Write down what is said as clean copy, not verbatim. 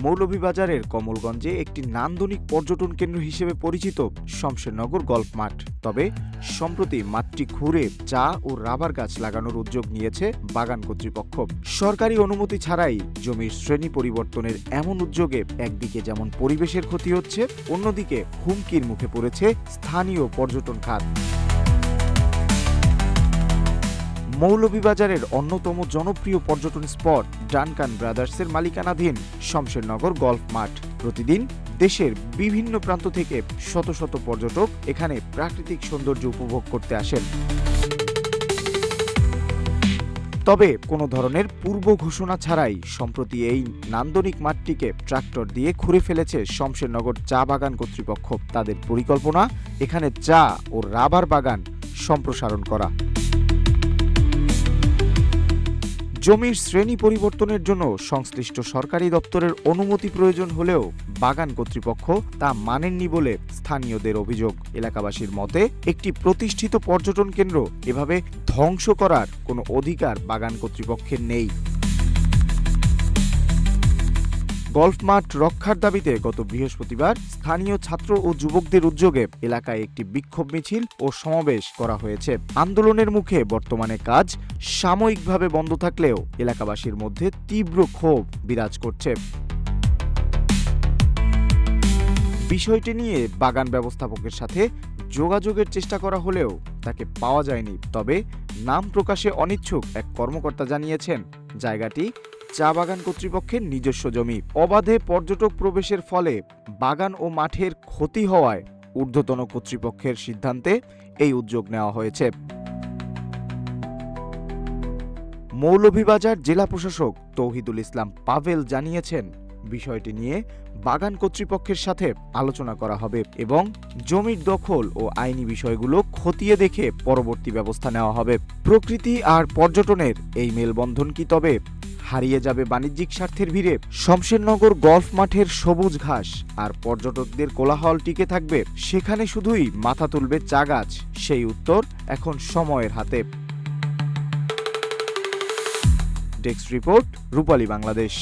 মৌলভীবাজারের কমলগঞ্জে একটি নান্দনিক পর্যটন কেন্দ্র হিসেবে পরিচিত শমশেরনগর গলফ মাঠ। তবে সম্প্রতি মাঠটি ঘুরে চা ও রাবার গাছ লাগানোর উদ্যোগ নিয়েছে বাগান কর্তৃপক্ষ। সরকারি অনুমতি ছাড়াই জমির শ্রেণী পরিবর্তনের এমন উদ্যোগে একদিকে যেমন পরিবেশের ক্ষতি হচ্ছে, অন্যদিকে হুমকির মুখে পড়েছে স্থানীয় পর্যটন খাত। মৌলভীবাজারের অন্যতম জনপ্রিয় পর্যটন স্পট ডানকান ব্রাদার্সের মালিকানাধীন শমশেরনগর গলফ মাঠ। প্রতিদিন দেশের বিভিন্ন প্রান্ত থেকে শত শত পর্যটক এখানে প্রাকৃতিক সৌন্দর্য উপভোগ করতে আসেন। তবে কোনো ধরনের পূর্ব ঘোষণা ছাড়াই সম্প্রতি এই নান্দনিক মাঠটিকে ট্রাক্টর দিয়ে খুঁড়ে ফেলেছে শমশেরনগর চা বাগান কর্তৃপক্ষ। তাদের পরিকল্পনা এখানে চা ও রাবার বাগান সম্প্রসারণ করা। জমির শ্রেণী পরিবর্তনের জন্য সংশ্লিষ্ট সরকারি দপ্তরের অনুমতি প্রয়োজন হলেও বাগান কর্তৃপক্ষ তা মানেননি বলে স্থানীয়দের অভিযোগ। এলাকাবাসীর মতে, একটি প্রতিষ্ঠিত পর্যটন কেন্দ্র এভাবে ধ্বংস করার কোনো অধিকার বাগান কর্তৃপক্ষের নেই। গলফ মাঠ রক্ষার দাবিতে গত বৃহস্পতিবার স্থানীয় ছাত্র ও যুবকদের উদ্যোগে এলাকায় একটি বিক্ষোভ মিছিল ও সমাবেশ করা হয়েছে। আন্দোলনের মুখে বর্তমানে কাজ সাময়িকভাবে বন্ধ থাকলেও এলাকাবাসীর মধ্যে তীব্র ক্ষোভ বিরাজ করছে। বিষয়টি নিয়ে বাগান ব্যবস্থাপকের সাথে যোগাযোগের চেষ্টা করা হলেও তাকে পাওয়া যায়নি। তবে নাম প্রকাশে অনিচ্ছুক এক কর্মকর্তা জানিয়েছেন, জায়গাটি চা বাগান কর্তৃপক্ষের নিজস্ব জমি। অবাধে পর্যটক প্রবেশের ফলে বাগান ও মাঠের ক্ষতি হওয়ায় ঊর্ধ্বতন কর্তৃপক্ষের সিদ্ধান্তে এই উদ্যোগ নেওয়া হয়েছে। মৌলভীবাজার জেলা প্রশাসক তৌহিদুল ইসলাম পাভেল জানিয়েছেন, বিষয়টি নিয়ে বাগান কর্তৃপক্ষের সাথে আলোচনা করা হবে এবং জমির দখল ও আইনি বিষয়গুলো খতিয়ে দেখে পরবর্তী ব্যবস্থা নেওয়া হবে। প্রকৃতি আর পর্যটনের এই মেলবন্ধন কি তবে হারিয়ে যাবে বাণিজ্যিক স্বার্থের ভিড়ে? শমশেরনগর গলফ মাঠের সবুজ ঘাস আর পর্যটকদের কোলাহল টিকে থাকবে, সেখানে শুধুই মাথা তুলবে চা গাছ? সেই উত্তর এখন সময়ের হাতে। ডেস্ক রিপোর্ট, রূপালী বাংলাদেশ।